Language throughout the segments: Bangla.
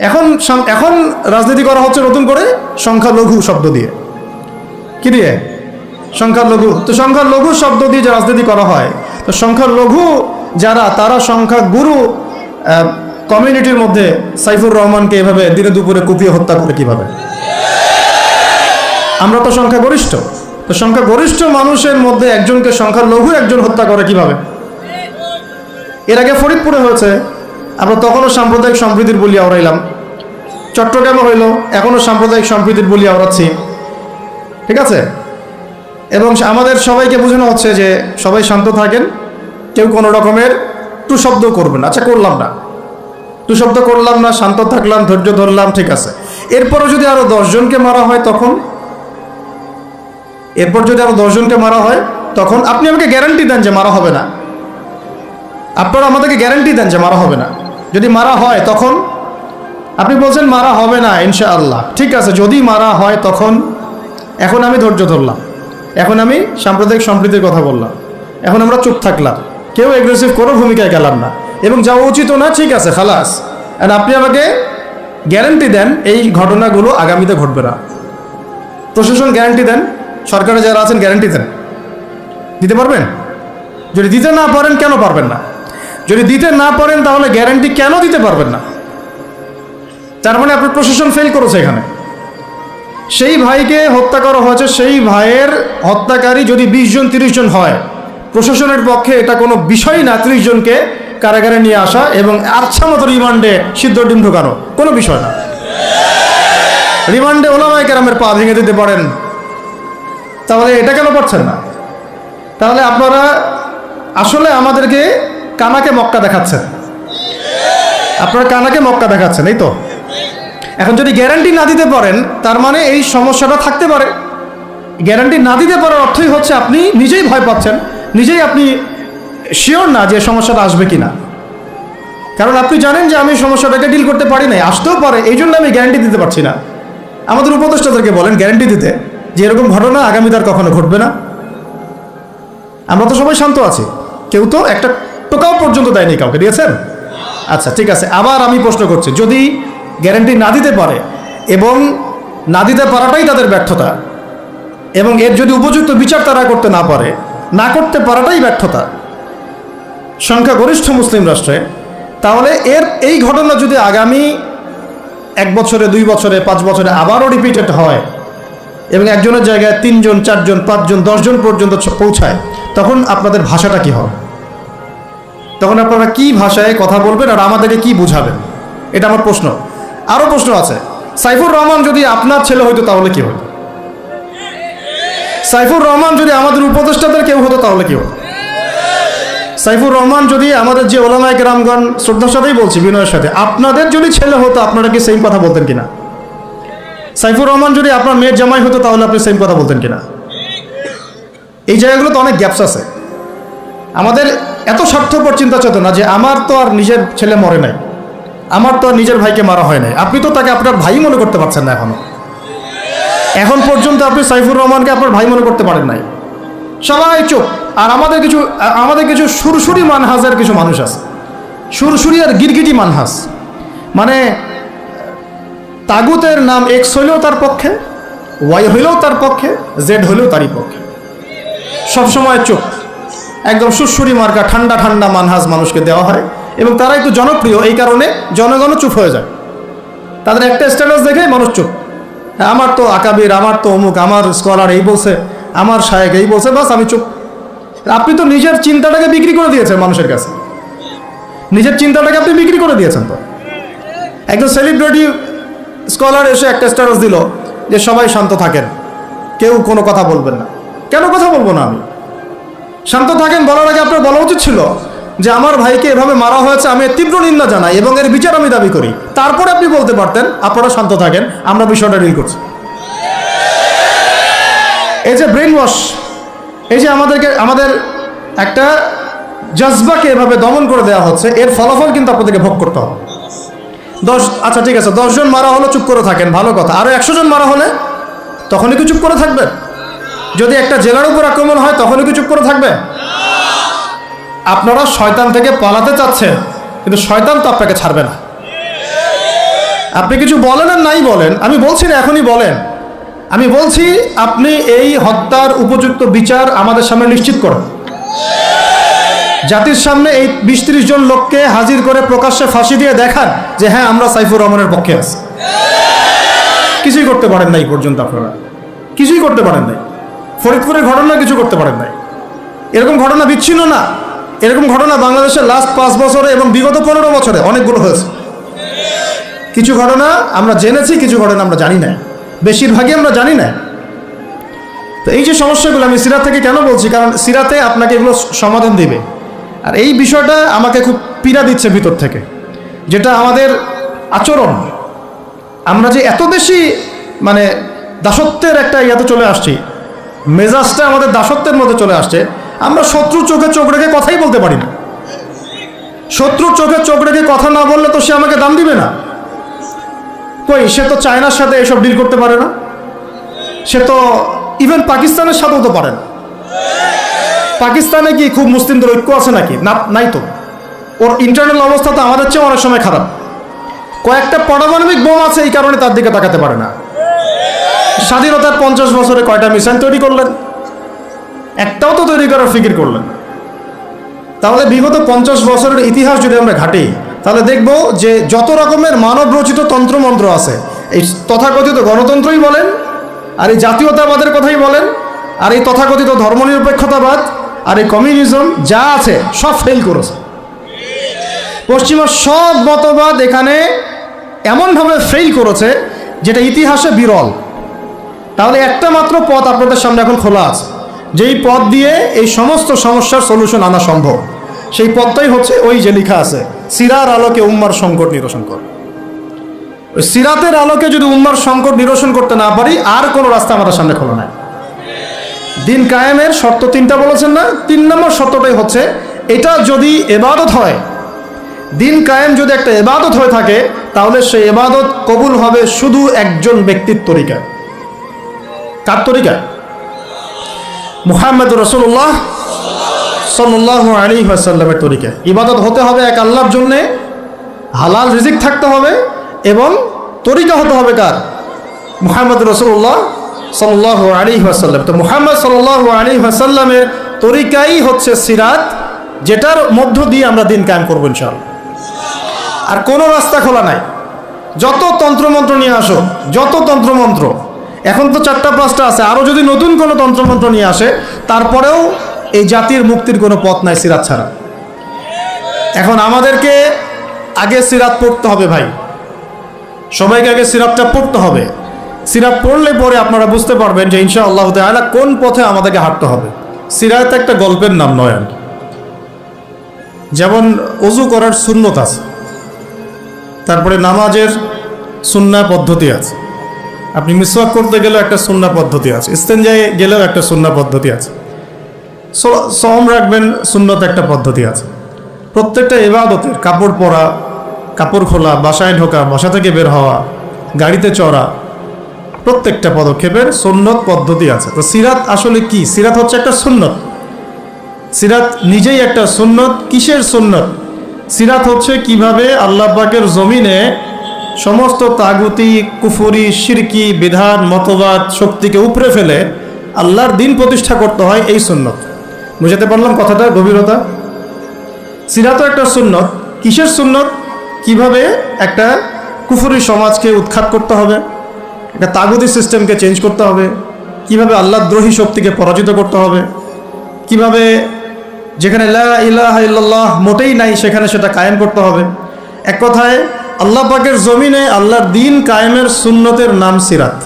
এখন রাজনীতি করা হচ্ছে নতুন করে সংখ্যালঘু শব্দ দিয়ে। কি দিয়ে? সংখ্যালঘু। তো সংখ্যালঘু শব্দ দিয়ে যে রাজনীতি করা হয়, তো সংখ্যালঘু যারা, তারা সংখ্যাগুরু কমিউনিটির মধ্যে সাইফুর রহমানকে এভাবে দিনে দুপুরে কুপিয়ে হত্যা করে কিভাবে? আমরা তো সংখ্যাগরিষ্ঠ, তো সংখ্যাগরিষ্ঠ মানুষের মধ্যে একজনকে সংখ্যালঘু একজন হত্যা করে কিভাবে? এর আগে ফরিদপুরে হয়েছে, আমরা তখনও সাম্প্রদায়িক সম্প্রীতির বলি আওড়াইলাম। চট্টগ্রামে হইল, এখনও সাম্প্রদায়িক সম্প্রীতির বলি আওড়াচ্ছি, ঠিক আছে? এবং আমাদের সবাইকে বোঝানো হচ্ছে যে সবাই শান্ত থাকেন, কেউ কোনো রকমের টু শব্দ করবেন। আচ্ছা, করলাম না, টু শব্দ করলাম না, শান্ত থাকলাম, ধৈর্য ধরলাম, ঠিক আছে। এরপরও যদি আরো 10 জনকে মারা হয় তখন, এরপর যদি আরো 10 জনকে মারা হয় তখন আপনি আমাকে গ্যারান্টি দেন যে মারা হবে না। আপনারা আমাদেরকে গ্যারান্টি দেন যে মারা হবে না। যদি মারা হয় তখন আপনি বলছেন মারা হবে না ইনশাআল্লাহ, ঠিক আছে। যদি মারা হয় তখন, এখন আমি ধৈর্য ধরলাম, এখন আমি সাম্প্রদায়িক সম্প্রীতির কথা বললাম, এখন আমরা চুপ থাকলাম, কেউ এগ্রেসিভ কোনো ভূমিকায় গেলাম না, এবং যাওয়া উচিত না, ঠিক আছে, খালাস। আর আপনি আমাকে গ্যারান্টি দেন এই ঘটনাগুলো আগামীতে ঘটবে না। প্রশাসন গ্যারান্টি দেন, সরকারে যারা আছেন গ্যারান্টি দেন, দিতে পারবেন? যদি দিতে না পারেন কেন পারবেন না? যদি দিতে না পারেন তাহলে গ্যারান্টি কেন দিতে পারবেন না? তার মানে আপনার প্রশাসন ফেল করেছে এখানে। সেই ভাইকে হত্যা করা হয়েছে, সেই ভাইয়ের হত্যাকারী যদি 20 জন 30 জন হয়, প্রশাসনের পক্ষে এটা কোনো বিষয় না 30 জনকে কারাগারে নিয়ে আসা এবং আচ্ছা মতো রিমান্ডে সিদ্ধ ডিম ঢোকানো, কোনো বিষয় না। রিমান্ডে ওলামায়ে কেরামের পা ভেঙে দিতে পারেন, তাহলে এটা কেন পারছেন না? তাহলে আপনারা আসলে আমাদেরকে কানাকে মক্কা দেখাচ্ছেন, আপনারা কানাকে মক্কা দেখাচ্ছেন, এই তো। এখন যদি গ্যারান্টি না দিতে পারেন তার মানে এই সমস্যাটা থাকতে পারে। গ্যারান্টি না দিতে পারার অর্থই হচ্ছে আপনি নিজেই ভয় পাচ্ছেন, নিজেই আপনি শিওর না যে সমস্যাটা আসবে কিনা। কারণ আপনি জানেন যে আমি সমস্যাটাকে ডিল করতে পারি নাই, আসতেও পারে, এই জন্য আমি গ্যারান্টি দিতে পারছি না। আমাদের উপদেষ্টাদেরকে বলেন গ্যারান্টি দিতে যে এরকম ঘটনা আগামীতে আর কখনো ঘটবে না। আমরা তো সবাই শান্ত আছি, কেউ তো একটা টোকাও পর্যন্ত দেয়নি, কাউকে দিয়েছেন? আচ্ছা, ঠিক আছে। আবার আমি প্রশ্ন করছি, যদি গ্যারান্টি না দিতে পারে এবং না দিতে পারাটাই তাদের ব্যর্থতা, এবং এর যদি উপযুক্ত বিচার তারা করতে না পারে, না করতে পারাটাই ব্যর্থতা সংখ্যাগরিষ্ঠ মুসলিম রাষ্ট্রে, তাহলে এই ঘটনা যদি আগামী 1 বছরে, 2 বছরে, 5 বছরে আবারও রিপিটেড হয় এবং একজনের জায়গায় 3 জন, 4 জন, 5 জন, 10 জন পর্যন্ত পৌঁছায়, তখন আপনাদের ভাষাটা কি হবে? তখন আপনারা কি ভাষায় কথা বলবেন আর আমাদেরকে কি বুঝাবেন? এটা আমার প্রশ্ন। আরও প্রশ্ন আছে, সাইফুর রহমান যদি আপনার ছেলে হইতো তাহলে কি হতো? সাইফুর রহমান যদি আমাদের উপদেষ্টাদের কেউ হতো তাহলে কি হতো? সাইফুর রহমান যদি আমাদের যে ওলামায়ে কেরামগণ, শ্রদ্ধার সাথেই বলছি, বিনয়ের সাথে, আপনাদের যদি ছেলে হতো আপনারা কি সেম কথা বলতেন কিনা? সাইফুর রহমান যদি আপনার মেয়ের জামাই হতো তাহলে আপনি সেম কথা বলতেন কিনা? এই জায়গাগুলো তো অনেক গ্যাপস আছে। আমাদের এত স্বার্থপর চিন্তা চেতনা যে আমার তো আর নিজের ছেলে মরে নাই, আমার তো আর নিজের ভাইকে মারা হয় নাই, আপনি তো তাকে আপনার ভাই মনে করতে পারছেন না। এখন পর্যন্ত আপনি সাইফুর রহমানকে আপনার ভাই মনে করতে পারেন নাই। সবাই চুপ। আর আমাদের কিছু সুরসুরি মানহাজের কিছু মানুষ আছে, সুরসুরি আর গিরগিটি মানহাজ, মানে তাগুতের নাম এক্স হইলেও তার পক্ষে, ওয়াই হইলেও তার পক্ষে, জেড হইলেও তারই পক্ষে, সবসময় চুপ। একদম সুরসুরি মার্কা ঠান্ডা ঠান্ডা মানহাজ মানুষকে দেওয়া হয় এবং তারা একটু জনপ্রিয়, এই কারণে জনগণও চুপ হয়ে যায়। তাদের একটা স্ট্যাটাস দেখে মানুষ চুপ। আমার তো আকাবির, আমার তো অমুক, আমার স্কলার এই বলছে, আমার শায়েক এই বলছে, বাস আমি চুপ। আপনি তো নিজের চিন্তাটাকে বিক্রি করে দিয়েছেন মানুষের কাছে, নিজের চিন্তাটাকে আপনি বিক্রি করে দিয়েছেন। তো একজন সেলিব্রিটি স্কলার এসে একটা স্ট্যাটাস দিল যে সবাই শান্ত থাকেন, কেউ কোনো কথা বলবেন না। কেন কথা বলবো না আমি? শান্ত থাকেন বলার আগে আপনার বলা উচিত ছিল যে আমার ভাইকে এভাবে মারা হয়েছে, আমি এর তীব্র নিন্দা জানাই এবং এর বিচার আমি দাবি করি। তারপরে আপনি বলতে পারতেন আপনারা শান্ত থাকেন, আমরা বিষয়টা ডিল করছি। এই যে ব্রেন ওয়াশ, এই যে আমাদের একটা জজবাকে এভাবে দমন করে দেওয়া হচ্ছে, এর ফলাফল কিন্তু আপনাদেরকে ভোগ করতে হবে। আচ্ছা ঠিক আছে, 10 জন মারা হলো, চুপ করে থাকেন, ভালো কথা। আরও 100 জন মারা হলে তখনই কি চুপ করে থাকবেন? যদি একটা জেলার উপর আক্রমণ হয় তখনই কি চুপ করে থাকবে? আপনারা শয়তান থেকে পালাতে চাচ্ছেন, কিন্তু শয়তান তো আপনাকে ছাড়বে না। আপনি কিছু বলেন আর নাই বলেন, আমি বলছি না এখনই বলেন, আমি বলছি আপনি এই হত্যার উপযুক্ত বিচার আমাদের সামনে নিশ্চিত করেন। জাতির সামনে এই 20-30 জন লোককে হাজির করে প্রকাশ্যে ফাঁসি দিয়ে দেখান যে হ্যাঁ আমরা সাইফুর রহমানের পক্ষে আছি। কিছুই করতে পারেন নাই পর্যন্ত, আপনারা কিছুই করতে পারেন নাই। ফরিদপুরের ঘটনা কিছু করতে পারেন নাই। এরকম ঘটনা বিচ্ছিন্ন না, এরকম ঘটনা বাংলাদেশের লাস্ট 5 বছরে এবং বিগত 15 বছরে অনেকগুলো হয়েছে। কিছু ঘটনা আমরা জেনেছি, কিছু ঘটনা আমরা জানি না, বেশিরভাগই আমরা জানি না। তো এই যে সমস্যাগুলো আমি সিরাত থেকে কেন বলছি, কারণ সিরাতে আপনাকে এগুলো সমাধান দিবে। আর এই বিষয়টা আমাকে খুব পীড়া দিচ্ছে ভিতর থেকে, যেটা আমাদের আচরণ, আমরা যে এত বেশি মানে দাসত্বের একটা ইয়াতে চলে আসছি, মেজাজটা আমাদের দাসত্বের মধ্যে চলে আসছে। আমরা শত্রুর চোখে চোখ রেখে কথাই বলতে পারি না। শত্রুর চোখে চোখ রেখে কথা না বললে তো সে আমাকে দাম দিবে না। কই, সে তো চায়নার সাথে এসব ডিল করতে পারে না, সে তো ইভেন পাকিস্তানের সাথেও তো পারে না। পাকিস্তানে কি খুব মুসলিমদের ঐক্য আছে নাকি? না, নাই তো। ওর ইন্টারনাল অবস্থা তো আমাদের চেয়ে অনেক সময় খারাপ। কয়েকটা পারমাণবিক বোম আছে, এই কারণে তার দিকে তাকাতে পারে না। স্বাধীনতার 50 বছরে কয়টা মিসাইল তৈরি করলেন? একটাও তো তৈরি করার ফিকির করলেন। তাহলে বিগত 50 বছরের ইতিহাস যদি আমরা ঘাঁটি, তাহলে দেখব যে যত রকমের মানব রচিত তন্ত্রমন্ত্র আছে, এই তথাকথিত গণতন্ত্রই বলেন, আর এই জাতীয়তাবাদের কথাই বলেন, আর এই তথাকথিত ধর্মনিরপেক্ষতাবাদ, আর এই কমিউনিজম যা আছে সব ফেল করেছে। পশ্চিমা সব মতবাদ এখানে এমনভাবে ফেল করেছে যেটা ইতিহাসে বিরল। তাহলে একটা মাত্র পথ আপনাদের সামনে এখন খোলা আছে, যেই পথ দিয়ে এই সমস্ত সমস্যার সলিউশন আনা সম্ভব। সেই পথটাই হচ্ছে ওই যে লেখা আছে, সিরার আলোকে উম্মার সংকট নিরসন কর। ওই সিরাতের আলোকে যদি উম্মার সংকট নিরসন করতে না পারি, আর কোনো রাস্তা আমাদের সামনে খোলা নাই। দিন কায়েমের শর্ত 3টা বলেছেন না? 3 নম্বর শর্তটাই হচ্ছে এটা যদি ইবাদত হয়, দিন কায়েম যদি একটা ইবাদত হয়ে থাকে, তাহলে সেই ইবাদত কবুল হবে শুধু একজন ব্যক্তির তরিকায়। কার তরিকায়? মুহাম্মদ রাসূলুল্লাহ সাল্লাল্লাহু আলাইহি ওয়াসাল্লামের তরিকায়। ইবাদত হতে হবে এক আল্লাহর জন্যে, হালাল রিজিক থাকতে হবে, এবং তরিকা হতে হবে কার? মুহাম্মদ রাসূলুল্লাহ সাল্লাল্লাহু আলাইহি ওয়াসাল্লাম। তো মুহাম্মদ সাল্লাল্লাহু আলাইহি ওয়াসাল্লামের তরিকাই হচ্ছে সিরাত, যেটার মধ্য দিয়ে আমরা দিন কায়েম করবো ইনশাআল্লাহ। আর কোনো রাস্তা খোলা নাই। যত তন্ত্রমন্ত্র নিয়ে আসো, যত তন্ত্রমন্ত্র, এখন তো 4টা-5টা আছে, আরও যদি নতুন কোনো তন্ত্রমন্ত্র নিয়ে আসে, তারপরেও এই জাতির মুক্তির কোনো পথ নাই সিরাত ছাড়া। এখন আমাদেরকে আগে সিরাত পড়তে হবে ভাই, সবাইকে আগে সিরাতটা পড়তে হবে। সিরাত পড়লে পরে আপনারা বুঝতে পারবেন যে ইনশাআল্লাহ তাআলা কোন পথে আমাদেরকে হাঁটতে হবে। সিরাত একটা গল্পের নাম নয়। যেমন ওযু করার সুন্নত আছে, তারপরে নামাজের সুন্নাহ পদ্ধতি আছে, আপনি মিসওয়াক করতে গেলেও একটা সুন্নাহ পদ্ধতি আছে, ইস্তেনজায় গেলেও একটা সুন্নাহ পদ্ধতি আছে, সওম রাখবেন সুন্নত একটা পদ্ধতি আছে। প্রত্যেকটা ইবাদতের কাপড় পরা, কাপড় খোলা, বাসায় ঢোকা, বাসা থেকে বের হওয়া, গাড়িতে চড়া, প্রত্যেকটা পদক্ষেপের সুন্নত পদ্ধতি আছে। তো সিরাত আসলে কি? সিরাত হচ্ছে একটা সুন্নত। সিরাত নিজেই একটা সুন্নত। কিসের সুন্নত? সিরাত হচ্ছে কিভাবে আল্লাহ পাকের জমিনে সমস্ত তাগুতি, কুফরি, শিরকি, বিধান, মতবাদ, শক্তিকে উপরে ফেলে আল্লাহর দিন প্রতিষ্ঠা করতে হয়, এই সুন্নত। বুঝাতে পারলাম কথাটা গভীরতা? সিরাতও একটা সুন্নত। কিসের সুন্নত? কিভাবে একটা কুফরি সমাজকে উৎখাত করতে হবে, একটা তাগুতি সিস্টেমকে চেঞ্জ করতে হবে, কিভাবে আল্লাহদ্রোহী শক্তিকে পরাজিত করতে হবে, কিভাবে যেখানে লা ইলাহা ইল্লাল্লাহ মোটেই নাই সেখানে সেটা কায়েম করতে হবে। এক কথায় আল্লাহ পাকের জমিনে আল্লাহর দিন কায়েমের সুন্নতের নাম সিরাত।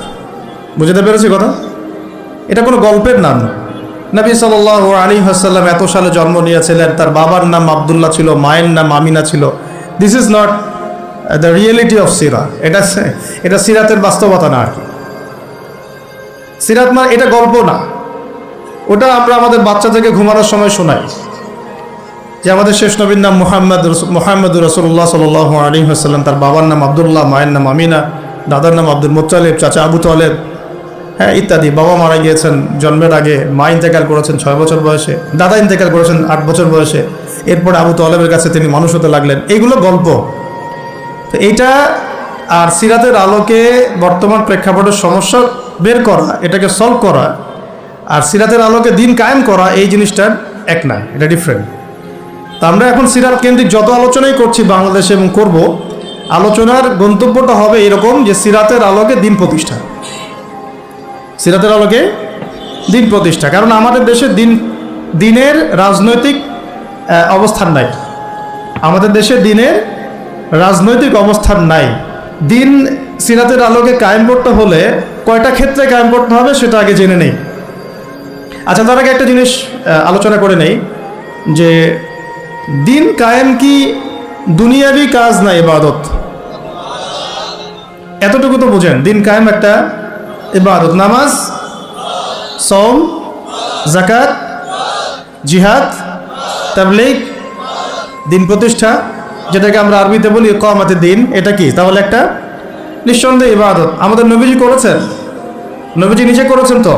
বুঝতে পেরেছি কথা? এটা কোনো গল্পের নাম না। নবী সাল্লাল্লাহু আলাইহি ওয়াসাল্লাম এত সালে জন্ম নিয়েছিলেন, তার বাবার নাম আব্দুল্লাহ ছিল, মায়ের নাম আমিনা ছিল। This is not the reality of সিরা। এটা সিরাতের বাস্তবতা না আর কি। সিরাত মানে এটা গল্প না, ওটা আমরা আমাদের বাচ্চাদেরকে ঘুমানোর সময় শোনাই যে আমাদের শেষ নবীর নাম মুহাম্মদ রাসূলুল্লাহ সাল্লাল্লাহু আলাইহি ওয়াসাল্লাম, তার বাবার নাম আব্দুল্লাহ, মায়ের নাম আমিনা, দাদার নাম আব্দুল মুত্তালিব, চাচা আবু তালেব, হ্যাঁ ইত্যাদি। বাবা মারা গিয়েছেন জন্মের আগে, মা ইন্তেকাল করেছেন 6 বছর বয়সে, দাদা ইন্তেকাল করেছেন 8 বছর বয়সে, এরপরে আবু তালেবের কাছে তিনি মানুষ হতে লাগলেন। এইগুলো গল্প। তো এইটা আর সিরাতের আলোকে বর্তমান প্রেক্ষাপটের সমস্যা বের করা, এটাকে সলভ করা, আর সিরাতের আলোকে দিন কায়েম করা, এই জিনিসটার এক না, এটা ডিফারেন্ট। তা আমরা এখন সিরাত কেন্দ্রিক যত আলোচনাই করছি বাংলাদেশে এবং করব, আলোচনার গন্তব্যটা হবে এরকম যে সিরাতের আলোকে দিন প্রতিষ্ঠা, সিরাতের আলোকে দিন প্রতিষ্ঠা। কারণ আমাদের দেশে দিনের রাজনৈতিক অবস্থান নাই, আমাদের দেশে দিনের রাজনৈতিক অবস্থান নাই। দিন সিরাতের আলোকে কায়েম করতে হলে কয়টা ক্ষেত্রে কায়েম করতে হবে সেটা আগে জেনে নেই। আচ্ছা, তার আগে একটা জিনিস আলোচনা করে নেই যে দিন কায়েম কি দুনিয়াবি কাজ না ইবাদত? এতটুকু তো বুঝেন, দিন কায়েম একটা ইবাদত। নামাজ, সওম, যাকাত, জিহাদ, তাবলীগ, দিন প্রতিষ্ঠা, যেটাকে আমরা আরবিতে বলি ইকামাতুদ দ্বীন, এটা কি? তাহলে একটা নিঃসন্দেহে ইবাদত। আমাদের নবীজি করেছেন, নবীজি নিজে করেছেন তো,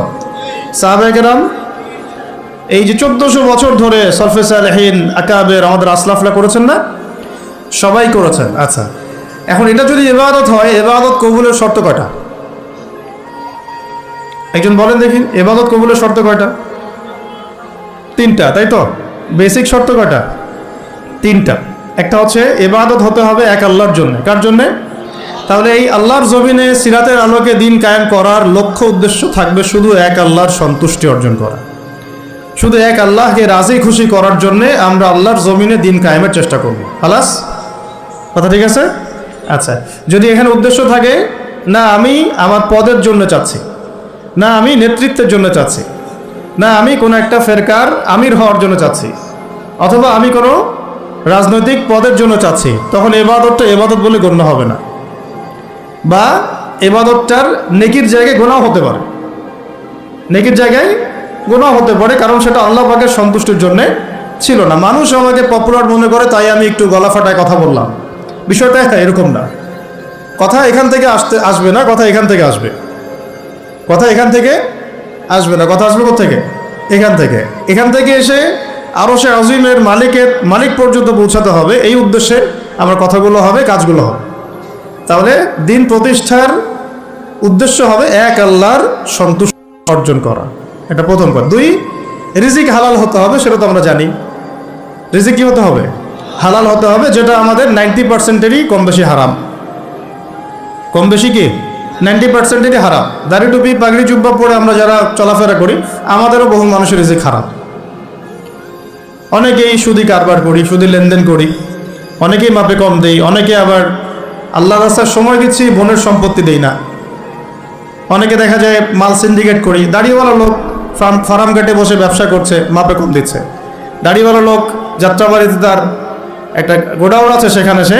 সাহাবায়ে কেরাম এই যে 1400 বছর ধরে সলফে সালেহিন, আকাবের, আমাদের আসলাফরা করেছেন না? সবাই করেছেন। আচ্ছা, এখন এটা যদি ইবাদত হয়, ইবাদত কবুলের শর্ত কয়টা? একজন বলেন দেখি, ইবাদত কবুলের শর্ত কয়টা? 3টা, তাই তো? বেসিক শর্ত কয়টা? 3টা। একটা হচ্ছে ইবাদত হতে হবে এক আল্লাহর জন্য। কার জন্যে? তাহলে এই আল্লাহর জমিনে সিরাতের আলোকে দিন কায়েম করার লক্ষ্য উদ্দেশ্য থাকবে শুধু এক আল্লাহর সন্তুষ্টি অর্জন করা, শুধু এক আল্লাহকে রাজি খুশি করার জন্যে আমরা আল্লাহর জমিনে দিন কায়েমের চেষ্টা করব। খালাস, কথা ঠিক আছে? আচ্ছা, যদি এখানে উদ্দেশ্য থাকে না আমি আমার পদের জন্য চাচ্ছি, না আমি নেতৃত্বের জন্য চাচ্ছি, না আমি কোনো একটা ফেরকার আমির হওয়ার জন্য চাচ্ছি, অথবা আমি কোনো রাজনৈতিক পদের জন্য চাচ্ছি, তখন ইবাদতটা ইবাদত বলে গণ্য হবে না, বা ইবাদতটার নেকির জায়গায় গুনাহ হতে পারে, নেকির জায়গায় গুনাহ হতে পারে, কারণ সেটা আল্লাহ পাকের সন্তুষ্টির জন্য ছিল না। মানুষ আমাকে পপুলার মনে করে তাই আমি একটু গলা ফাটায় কথা বললাম, বিষয়টা এরকম না। কথা এখান থেকে আসবে না, কথা এখান থেকে আসবে, কথা এখান থেকে আসবে না, কথা আসবে কোত্থেকে? এখান থেকে। এখান থেকে এসে আরশে আজিমের মালিক পর্যন্ত পৌঁছাতে হবে, এই উদ্দেশ্যে আমার কথাগুলো হবে, কাজগুলো হবে। তাহলে দিন প্রতিষ্ঠার উদ্দেশ্য হবে এক আল্লাহর সন্তুষ্টি অর্জন করা, এটা প্রথম কথা। 2, রিজিক হালাল হতে হবে, সেটা তো আমরা জানি। রিজিক কি হতে হবে? হালাল হতে হবে, যেটা আমাদের 90%-এরই কম বেশি হারাম। কম বেশি কি 90%-এরই হারাম। দাড়ি টুপি পাগড়ি জুব্বা পরে আমরা যারা চলাফেরা করি, আমাদেরও বহু মানুষের রিজিক হারাম। অনেকেই সুদি কারবার করি, সুদি লেনদেন করি, অনেকেই মাপে কম দেই, অনেকে আবার আল্লাহ রাস্তার সময় দিচ্ছি, বোনের সম্পত্তি দেই না। অনেকে দেখা যায় মাল সিন্ডিকেট করি, দাড়িওয়ালা লোক ফার্ম ঘাটে বসে ব্যবসা করছে, মাপে কম দিচ্ছে। দাড়িওয়ালা লোক যাত্রাবাড়িতে তার একটা গোডাউন আছে, সেখানে সে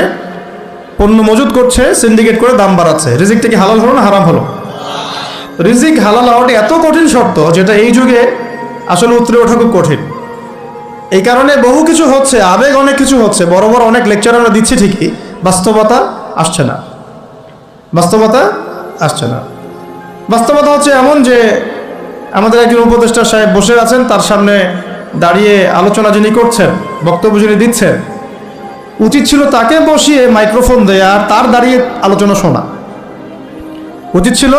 পণ্য মজুত করছে, সিন্ডিকেট করে দাম বাড়াচ্ছে। রিজিকটা কি হালাল হলো না হারাম হলো? রিজিক হালাল হওয়াটা এত কঠিন শর্ত, যেটা এই যুগে আসলে উতরে ওঠা খুব কঠিন। এই কারণে বহু কিছু হচ্ছে, আবেগ অনেক কিছু হচ্ছে, বড় বড় অনেক লেকচার আমরা দিচ্ছি ঠিকই, বাস্তবতা আসছে না, বাস্তবতা আসছে না। বাস্তবতা হচ্ছে এমন যে আমাদের একজন উপদেষ্টা সাহেব বসে আছেন, তার সামনে দাঁড়িয়ে আলোচনা যিনি করছেন, বক্তব্য যিনি দিচ্ছেন, উচিত ছিল তাকে বসিয়ে মাইক্রোফোন দেয়া আর তার দাঁড়িয়ে আলোচনা শোনা। উচিত ছিল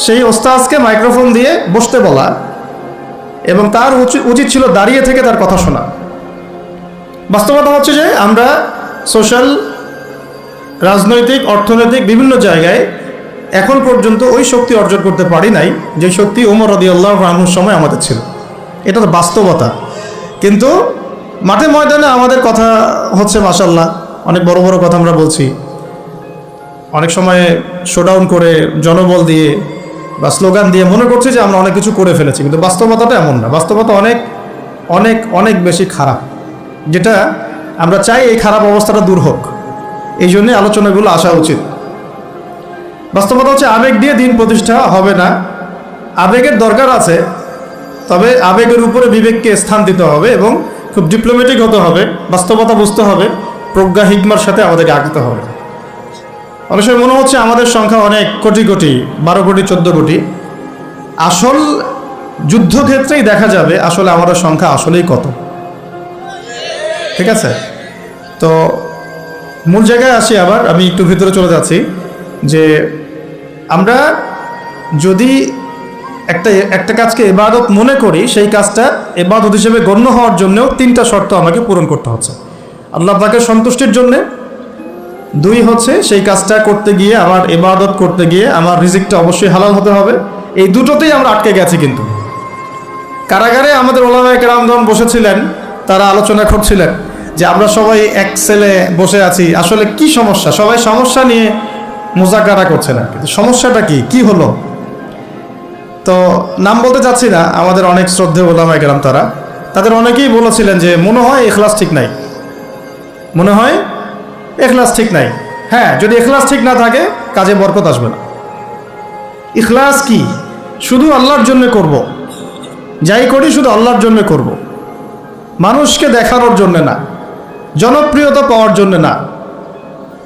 সেই ওস্তাজকে মাইক্রোফোন দিয়ে বসতে বলা, এবং তার উচিত ছিল দাঁড়িয়ে থেকে তার কথা শোনা। বাস্তবতা হচ্ছে যে আমরা সোশ্যাল, রাজনৈতিক, অর্থনৈতিক বিভিন্ন জায়গায় এখন পর্যন্ত ওই শক্তি অর্জন করতে পারি নাই যে শক্তি ওমর রাদিয়াল্লাহু আনহুর সময় আমাদের ছিল। এটা তো বাস্তবতা। কিন্তু মাঠে ময়দানে আমাদের কথা হচ্ছে মাশাআল্লাহ, অনেক বড় বড় কথা আমরা বলছি, অনেক সময় শোডাউন করে জনবল দিয়ে বা স্লোগান দিয়ে মনে করছি যে আমরা অনেক কিছু করে ফেলেছি, কিন্তু বাস্তবতাটা এমন না। বাস্তবতা অনেক অনেক অনেক বেশি খারাপ, যেটা আমরা চাই এই খারাপ অবস্থাটা দূর হোক, এই জন্যে আলোচনাগুলো আসা উচিত। বাস্তবতা হচ্ছে আবেগ দিয়ে দিন প্রতিষ্ঠা হবে না, আবেগের দরকার আছে, তবে আবেগের উপরে বিবেককে স্থান দিতে হবে এবং খুব ডিপ্লোম্যাটিক হতে হবে, বাস্তবতা বুঝতে হবে, প্রজ্ঞা হিকমার সাথে আমাদেরকে আগাতে হবে। অনেক সময় মনে হচ্ছে আমাদের সংখ্যা অনেক, কোটি কোটি, 12 কোটি 14 কোটি। আসল যুদ্ধক্ষেত্রেই দেখা যাবে আসলে আমাদের সংখ্যা আসলেই কত। ঠিক আছে, তো মূল জায়গায় আসি। আবার আমি একটু ভিতরে চলে যাচ্ছি। যে আমরা যদি একটা কাজকে ইবাদত মনে করি, সেই কাজটা ইবাদত হিসেবে গণ্য হওয়ার জন্যও 3টা শর্ত আমাকে পূরণ করতে হচ্ছে। আল্লাহ পাকের সন্তুষ্টির জন্যে, 2 হচ্ছে সেই কাজটা করতে গিয়ে, আমার ইবাদত করতে গিয়ে আমার রিজিকটা অবশ্যই হালাল হতে হবে। এই দুটোতেই আমরা আটকে গেছি। কিন্তু কারাগারে আমাদের ওলামায়ে কেরামগণ বসেছিলেন, তারা আলোচনা করছিলেন যে আমরা সবাই এক সেলে বসে আছি, আসলে কি সমস্যা, সবাই সমস্যা নিয়ে মুজাকারা করছেন। কিন্তু সমস্যাটা কি হলো? তো নাম বলতে চাচ্ছি না, আমাদের অনেক শ্রদ্ধেয় ওলামায়ে কেরাম তাদের অনেকেই বলেছিলেন যে মনে হয় ইখলাস ঠিক নাই, মনে হয় ইখলাস ঠিক নাই। হ্যাঁ, যদি ইখলাস ঠিক না থাকে কাজে বরকত আসবে না। ইখলাস কি? শুধু আল্লাহর জন্য করব, যাই করি শুধু আল্লাহর জন্য করব, মানুষকে দেখানোর জন্য না, জনপ্রিয়তা পাওয়ার জন্য না,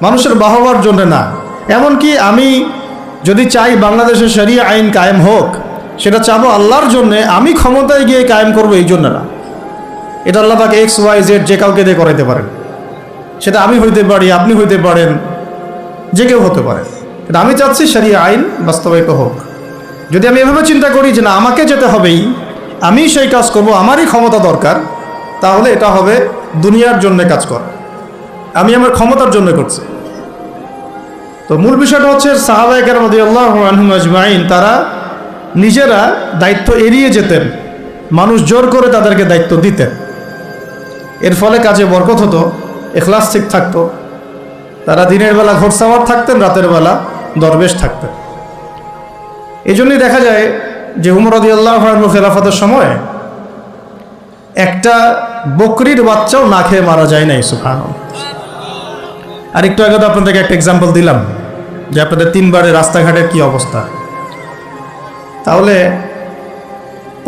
মানুষের বাহবার জন্য না। এমনকি আমি যদি চাই বাংলাদেশে শরিয়া আইন কায়েম হোক, সেটা চাবো আল্লাহর জন্যে, আমি ক্ষমতায় গিয়ে কায়েম করবো এই জন্য না। এটা আল্লাহ পাক XYZ যে কাউকে দিয়ে করাইতে পারেন। সেটা আমি হইতে পারি, আপনি হইতে পারেন, যে কেউ হতে পারে। কিন্তু আমি চাচ্ছি শরিয়া আইন বাস্তবায়িত হোক। যদি আমি এভাবে চিন্তা করি যে না, আমাকে যেতে হবেই, আমি সেই কাজ করব, আমারই ক্ষমতা দরকার, তাহলে এটা হবে দুনিয়ার জন্য কাজ করা, আমি আমার ক্ষমতার জন্য করছি। তো মূল বিষয়টা হচ্ছে সাহাবায়ে কেরাম রাদিয়াল্লাহু আনহুম আজমাইন তারা নিজেরা দায়িত্ব এড়িয়ে যেতেন, মানুষ জোর করে তাদেরকে দায়িত্ব দিতেন। এর ফলে কাজে বরকত হতো, ইখলাস ঠিক থাকতো। তারা দিনের বেলা ঘোড়সাওয়ার থাকতেন, রাতের বেলা দরবেশ থাকতেন। এই জন্যই দেখা যায় যে উমর রাদিয়াল্লাহু আনহু খেলাফতের সময় একটা বকরির বাচ্চাও না খেয়ে মারা যায় নাই। সুবহানাল্লাহ। আর একটু আগে তো আপনাদেরকে একটা এক্সাম্পল দিলাম যে আপনাদের 3 বারে রাস্তাঘাটের কি অবস্থা। তাহলে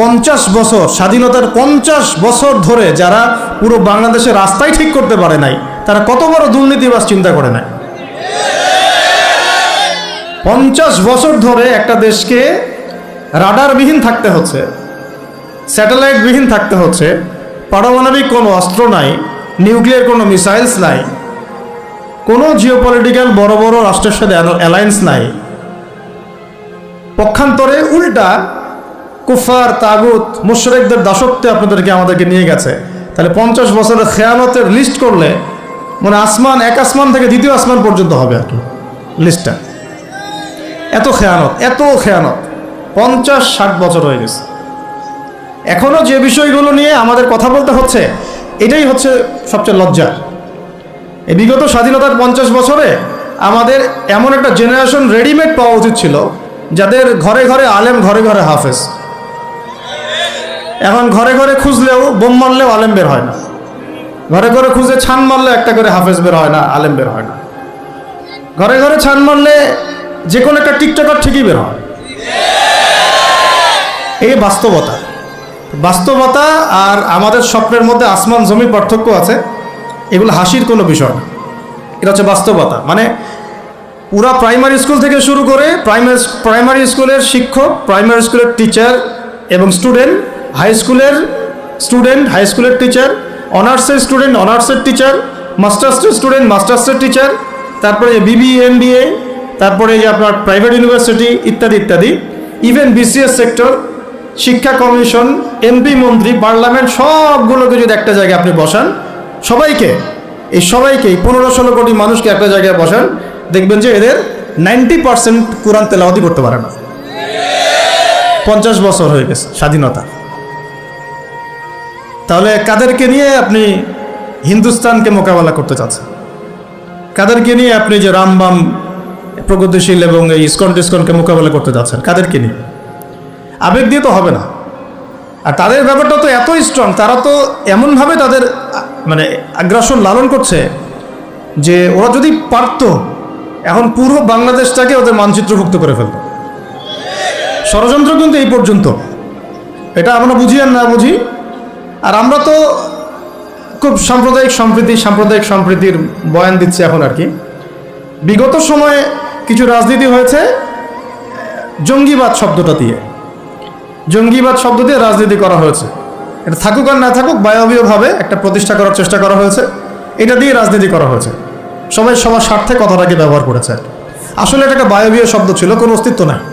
50 বছর, স্বাধীনতার 50 বছর ধরে যারা পুরো বাংলাদেশের রাস্তাই ঠিক করতে পারে নাই, তারা কত বড় দুর্নীতিবাজ চিন্তা করে নাই। 50 বছর ধরে একটা দেশকে রাডারবিহীন থাকতে হচ্ছে, স্যাটেলাইটবিহীন থাকতে হচ্ছে, পারমাণবিক কোনো অস্ত্র নাই, নিউক্লিয়ার কোনো মিসাইলস নাই, কোনো জিওপলিটিক্যাল বড় বড় রাষ্ট্রের সাথে অ্যালায়েন্স নাই। পক্ষান্তরে উল্টা কুফার, তাগুত, মুশরিকদের দাসত্বে আমাদেরকে নিয়ে গেছে। তাহলে 50 বছরের খেয়ানতের লিস্ট করলে মানে এক আসমান থেকে দ্বিতীয় আসমান পর্যন্ত হবে আর কি লিস্টটা। এত খেয়ানত 50-60 বছর হয়ে গেছে। এখনো যে বিষয়গুলো নিয়ে আমাদের কথা বলতে হচ্ছে, এটাই হচ্ছে সবচেয়ে লজ্জা। এই বিগত স্বাধীনতার 50 বছরে আমাদের এমন একটা জেনারেশন রেডিমেড পাওয়া উচিত ছিল, যাদের ঘরে ঘরে আলেম, ঘরে ঘরে হাফেজ। এখন ঘরে ঘরে খুঁজলেও, বোম মারলেও আলেম বের হয় না, ঘরে ঘরে খুঁজে ছান মারলে একটা করে হাফেজ বের হয় না, আলেম বের হয় না। ঘরে ঘরে ছান মারলে যে কোনো একটা টিকটকার ঠিকই বের হয়। এই বাস্তবতা আর আমাদের স্বপ্নের মধ্যে আসমান জমির পার্থক্য আছে। এগুলো হাসির কোনো বিষয় না, এটা হচ্ছে বাস্তবতা। মানে পুরা প্রাইমারি স্কুল থেকে শুরু করে প্রাইমারি স্কুলের শিক্ষক, প্রাইমারি স্কুলের টিচার এবং স্টুডেন্ট, হাই স্কুলের টিচার, অনার্সের স্টুডেন্ট, অনার্সের টিচার, মাস্টার্সের স্টুডেন্ট, মাস্টার্সের টিচার, তারপরে BBA MBA, তারপরে যে আপনার প্রাইভেট ইউনিভার্সিটি ইত্যাদি ইত্যাদি, ইভেন BCS সেক্টর, শিক্ষা কমিশন, MP মন্ত্রী, পার্লামেন্ট, সবগুলোকে যদি একটা জায়গায় আপনি বসান, সবাইকে 15-16 কোটি মানুষকে একটা জায়গায় বসান, দেখবেন যে এদের 90% কোরআন তেলাওয়াতি করতে পারে না। 50 বছর হয়ে গেছে স্বাধীনতা। তাহলে কাদেরকে নিয়ে আপনি হিন্দুস্তানকে মোকাবেলা করতে চাচ্ছেন? কাদেরকে নিয়ে আপনি যে রামবাম, প্রগতিশীল এবং এই ইসকনকে মোকাবেলা করতে যাচ্ছেন? কাদেরকে নিয়ে? আবেগ দিয়ে তো হবে না। আর তাদের ব্যাপারটা তো এতই স্ট্রং, তারা তো এমনভাবে তাদের মানে আগ্রাসন লালন করছে যে ওরা যদি পারতো এখন পুরো বাংলাদেশটাকে ওদের মানচিত্রভুক্ত করে ফেলত। ষড়যন্ত্র কিন্তু এই পর্যন্ত, এটা আমরা বুঝি আর না বুঝি। আর আমরা তো খুব সাম্প্রদায়িক সম্প্রীতির বয়ান দিচ্ছি এখন আর কি। বিগত সময়ে কিছু রাজনীতি হয়েছে জঙ্গিবাদ শব্দ দিয়ে রাজনীতি করা হয়েছে। এটা থাকুক আর না থাকুক, বায়বীয়ভাবে একটা প্রতিষ্ঠা করার চেষ্টা করা হয়েছে, এটা দিয়ে রাজনীতি করা হয়েছে। সবাই সবার স্বার্থে কথাটাকে ব্যবহার করেছে। আসলে এটা একটা বায়বীয় শব্দ ছিল, কোনো অস্তিত্ব নাই।